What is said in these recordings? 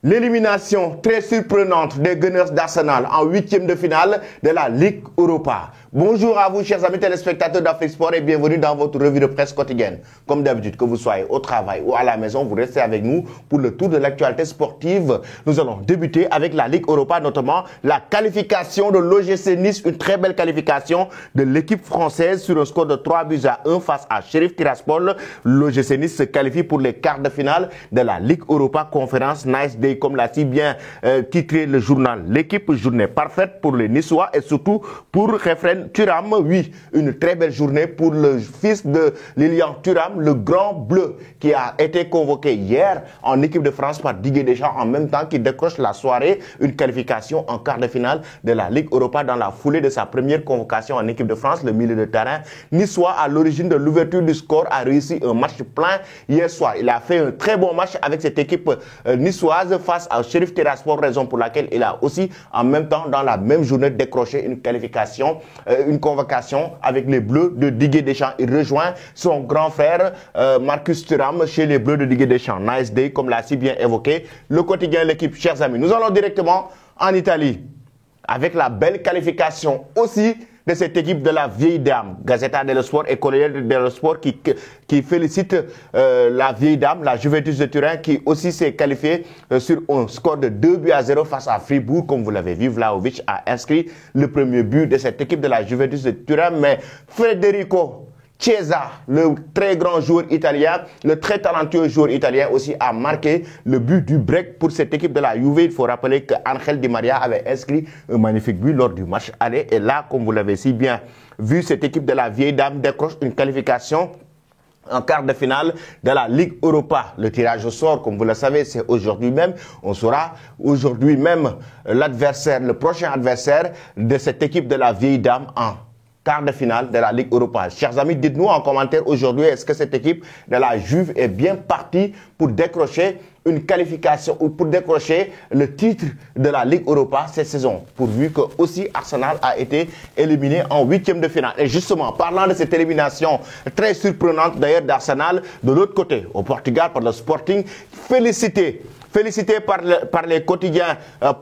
L'élimination très surprenante des Gunners d'Arsenal en huitième de finale de la Ligue Europa. Bonjour à vous, chers amis téléspectateurs d'Afrique Sport, et bienvenue dans votre revue de presse quotidienne. Comme d'habitude, que vous soyez au travail ou à la maison, vous restez avec nous pour le tour de l'actualité sportive. Nous allons débuter avec la Ligue Europa, notamment la qualification de l'OGC Nice, une très belle qualification de l'équipe française sur un score de 3-1 face à Sheriff Tiraspol. L'OGC Nice se qualifie pour les quarts de finale de la Ligue Europa Conférence Nice Day, comme l'a si bien titré le journal L'équipe. Journée parfaite pour les Niçois et surtout pour Khéphren Thuram. Oui, une très belle journée pour le fils de Lilian Thuram, le grand bleu qui a été convoqué hier en équipe de France par Didier Deschamps, en même temps qu'il décroche la soirée une qualification en quart de finale de la Ligue Europa dans la foulée de sa première convocation en équipe de France. Le milieu de terrain niçois, à l'origine de l'ouverture du score, a réussi un match plein hier soir. Il a fait un très bon match avec cette équipe niçoise face à Sheriff Tiraspol, raison pour laquelle il a aussi en même temps dans la même journée décroché une qualification, une convocation avec les Bleus de Didier Deschamps. Il rejoint son grand frère Marcus Thuram chez les Bleus de Didier Deschamps. Nice Day, comme l'a si bien évoqué le quotidien L'équipe. Chers amis, nous allons directement en Italie avec la belle qualification aussi de cette équipe de la vieille dame. Gazzetta dello Sport et Corriere dello Sport qui félicite la vieille dame, la Juventus de Turin, qui aussi s'est qualifiée sur un score de 2-0 face à Fribourg. Comme vous l'avez vu, Vlahovic a inscrit le premier but de cette équipe de la Juventus de Turin, mais Federico Chiesa, le très grand joueur italien, le très talentueux joueur italien aussi, a marqué le but du break pour cette équipe de la Juve. Il faut rappeler que Angel Di Maria avait inscrit un magnifique but lors du match aller. Et là, comme vous l'avez si bien vu, cette équipe de la vieille dame décroche une qualification en quart de finale de la Ligue Europa. Le tirage au sort, comme vous le savez, c'est aujourd'hui même. On saura aujourd'hui même l'adversaire, le prochain adversaire de cette équipe de la vieille dame en quart de finale de la Ligue Europa. Chers amis, dites-nous en commentaire aujourd'hui, est-ce que cette équipe de la Juve est bien partie pour décrocher une qualification ou pour décrocher le titre de la Ligue Europa cette saison, pourvu que aussi Arsenal a été éliminé en huitième de finale. Et justement, parlant de cette élimination très surprenante d'ailleurs d'Arsenal, de l'autre côté, au Portugal, par le Sporting, félicité par les quotidiens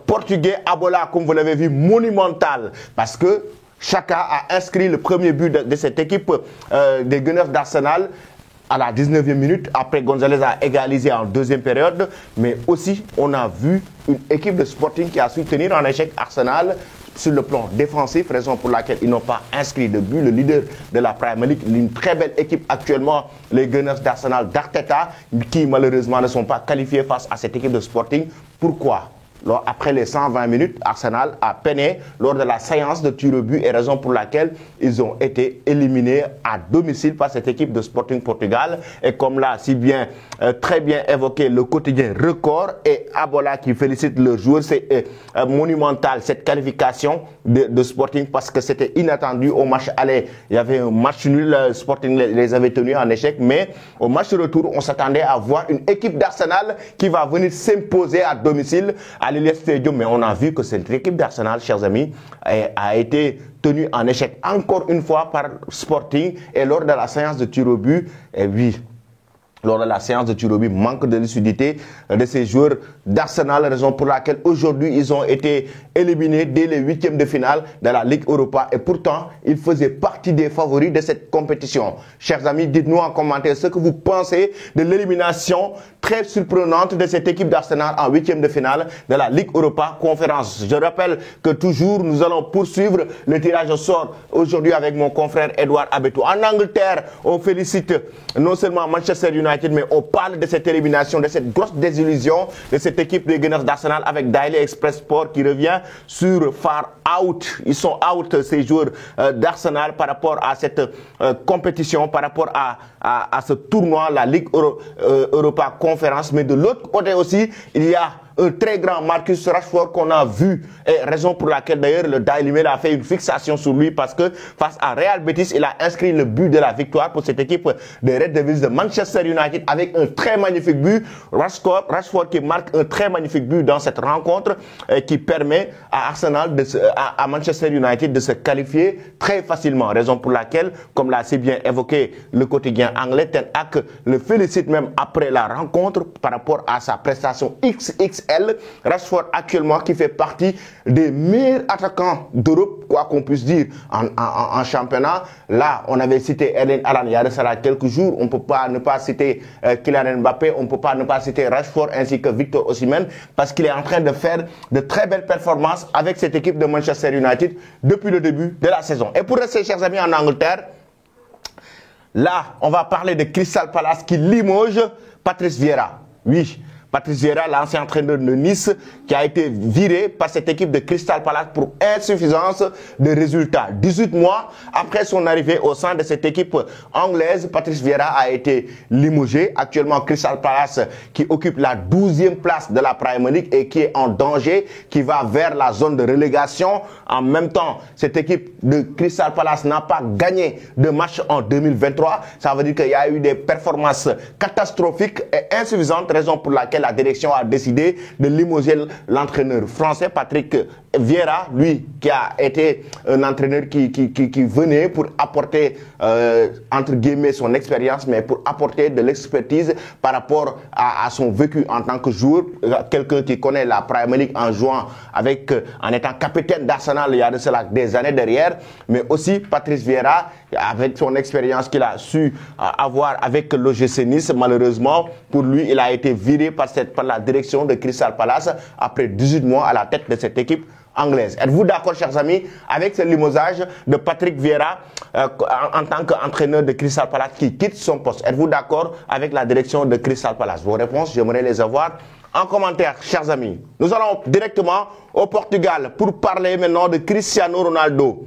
portugais, Abola, comme vous l'avez vu, monumental, parce que Xhaka a inscrit le premier but de cette équipe des Gunners d'Arsenal à la 19e minute, après Gonzalez a égalisé en deuxième période. Mais aussi, on a vu une équipe de Sporting qui a su tenir en échec Arsenal sur le plan défensif, raison pour laquelle ils n'ont pas inscrit de but. Le leader de la Premier League, une très belle équipe actuellement, les Gunners d'Arsenal d'Arteta, qui malheureusement ne sont pas qualifiés face à cette équipe de Sporting. Pourquoi ? Après les 120 minutes, Arsenal a peiné lors de la séance de tir au but, et raison pour laquelle ils ont été éliminés à domicile par cette équipe de Sporting Portugal. Et comme l'a si bien, très bien évoqué le quotidien Record et Abola qui félicite le joueur, c'est monumental cette qualification de Sporting, parce que c'était inattendu. Au match aller, il y avait un match nul, Sporting les avait tenus en échec, mais au match retour, on s'attendait à voir une équipe d'Arsenal qui va venir s'imposer à domicile à l'Ilias Stadium, mais on a vu que cette équipe d'Arsenal, chers amis, a été tenue en échec encore une fois par Sporting. Et lors de la séance de tir au but, lors de la séance de tir au but, manque de lucidité de ces joueurs d'Arsenal, raison pour laquelle aujourd'hui ils ont été éliminés dès les huitièmes de finale de la Ligue Europa. Et pourtant, ils faisaient partie des favoris de cette compétition. Chers amis, dites-nous en commentaire ce que vous pensez de l'élimination très surprenante de cette équipe d'Arsenal en huitième de finale de la Ligue Europa Conférence. Je rappelle que toujours nous allons poursuivre le tirage au sort aujourd'hui avec mon confrère Edouard Abetou. En Angleterre, on félicite non seulement Manchester United, mais on parle de cette élimination, de cette grosse désillusion de cette équipe des Gunners d'Arsenal avec Daily Express Sport qui revient sur Far Out. Ils sont out, ces joueurs d'Arsenal, par rapport à cette compétition, par rapport à ce tournoi, la Ligue Europa Conférence. Mais de l'autre côté aussi, il y a un très grand Marcus Rashford qu'on a vu, et raison pour laquelle d'ailleurs le Daily Mail a fait une fixation sur lui, parce que face à Real Betis, il a inscrit le but de la victoire pour cette équipe des Red Devils de Manchester United avec un très magnifique but. Rashford qui marque un très magnifique but dans cette rencontre qui permet à Arsenal, à Manchester United de se qualifier très facilement, raison pour laquelle, comme l'a si bien évoqué le quotidien anglais, Ten Hag le félicite même après la rencontre par rapport à sa prestation XXL XL. Rashford actuellement qui fait partie des meilleurs attaquants d'Europe, quoi qu'on puisse dire, en championnat. Là, on avait cité Erling Haaland il y a de cela quelques jours. On ne peut pas ne pas citer Kylian Mbappé, on ne peut pas ne pas citer Rashford ainsi que Victor Osimhen parce qu'il est en train de faire de très belles performances avec cette équipe de Manchester United depuis le début de la saison. Et pour rester, chers amis, en Angleterre, là, on va parler de Crystal Palace qui limoge Patrice Vieira. Oui, Patrice Vieira, l'ancien entraîneur de Nice, qui a été viré par cette équipe de Crystal Palace pour insuffisance de résultats. 18 mois après son arrivée au sein de cette équipe anglaise, Patrice Vieira a été limogé. Actuellement, Crystal Palace qui occupe la 12e place de la Premier League et qui est en danger, qui va vers la zone de relégation. En même temps, cette équipe de Crystal Palace n'a pas gagné de match en 2023. Ça veut dire qu'il y a eu des performances catastrophiques et insuffisantes, raison pour laquelle la direction a décidé de limoger l'entraîneur français Patrick Vieira, lui qui a été un entraîneur qui venait pour apporter entre guillemets son expérience, mais pour apporter de l'expertise par rapport à son vécu en tant que joueur, quelqu'un qui connaît la Premier League en jouant avec, en étant capitaine d'Arsenal il y a de cela des années derrière, mais aussi Patrice Vieira avec son expérience qu'il a su avoir avec l'OGC Nice. Malheureusement pour lui, il a été viré par la direction de Crystal Palace après 18 mois à la tête de cette équipe anglaise. Êtes-vous d'accord, chers amis, avec ce limogeage de Patrick Vieira en tant qu'entraîneur de Crystal Palace qui quitte son poste? Êtes-vous d'accord avec la direction de Crystal Palace? Vos réponses, j'aimerais les avoir en commentaire, chers amis. Nous allons directement au Portugal pour parler maintenant de Cristiano Ronaldo,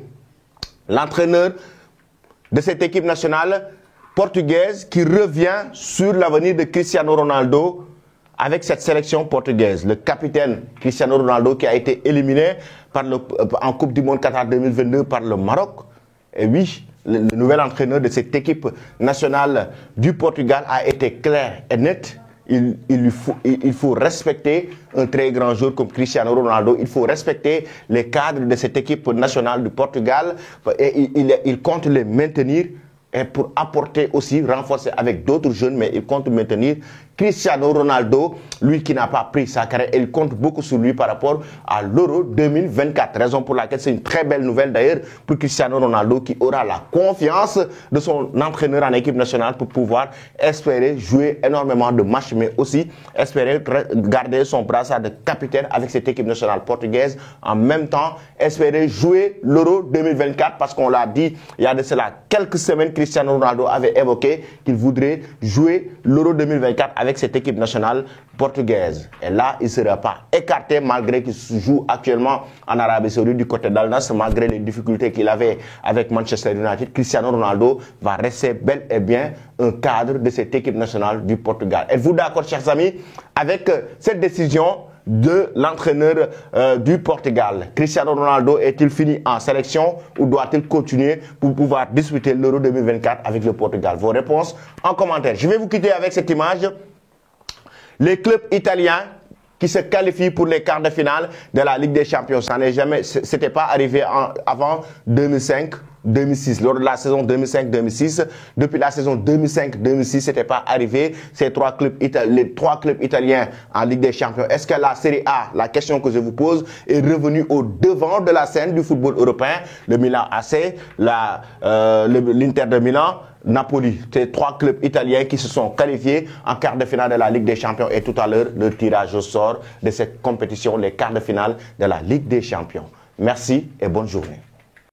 l'entraîneur de cette équipe nationale portugaise qui revient sur l'avenir de Cristiano Ronaldo avec cette sélection portugaise. Le capitaine Cristiano Ronaldo qui a été éliminé en Coupe du Monde Qatar 2022 par le Maroc. Et oui, le nouvel entraîneur de cette équipe nationale du Portugal a été clair et net. Il faut respecter un très grand joueur comme Cristiano Ronaldo. Il faut respecter les cadres de cette équipe nationale du Portugal. Et il compte les maintenir et pour apporter aussi, renforcer avec d'autres jeunes, mais il compte maintenir Cristiano Ronaldo, lui qui n'a pas pris sa carrière, il compte beaucoup sur lui par rapport à l'Euro 2024. Raison pour laquelle c'est une très belle nouvelle d'ailleurs pour Cristiano Ronaldo qui aura la confiance de son entraîneur en équipe nationale pour pouvoir espérer jouer énormément de matchs, mais aussi espérer garder son brassard de capitaine avec cette équipe nationale portugaise. En même temps, espérer jouer l'Euro 2024 parce qu'on l'a dit il y a de cela quelques semaines, Cristiano Ronaldo avait évoqué qu'il voudrait jouer l'Euro 2024 avec cette équipe nationale portugaise. Et là, il ne sera pas écarté malgré qu'il joue actuellement en Arabie Saoudite du côté d'Al-Nassr, malgré les difficultés qu'il avait avec Manchester United. Cristiano Ronaldo va rester bel et bien un cadre de cette équipe nationale du Portugal. Êtes-vous d'accord, chers amis, avec cette décision de l'entraîneur du Portugal? Cristiano Ronaldo est-il fini en sélection ou doit-il continuer pour pouvoir disputer l'Euro 2024 avec le Portugal? Vos réponses en commentaire. Je vais vous quitter avec cette image. Les clubs italiens qui se qualifient pour les quarts de finale de la Ligue des Champions. Ça n'est jamais, c'était pas arrivé avant 2005-2006, lors de la saison 2005-2006. Depuis la saison 2005-2006, c'était pas arrivé. Les trois clubs italiens en Ligue des Champions. Est-ce que la Serie A, la question que je vous pose, est revenue au devant de la scène du football européen? Le Milan AC, l'Inter de Milan, Napoli, ces trois clubs italiens qui se sont qualifiés en quart de finale de la Ligue des Champions. Et tout à l'heure, le tirage au sort de cette compétition, les quarts de finale de la Ligue des Champions. Merci et bonne journée.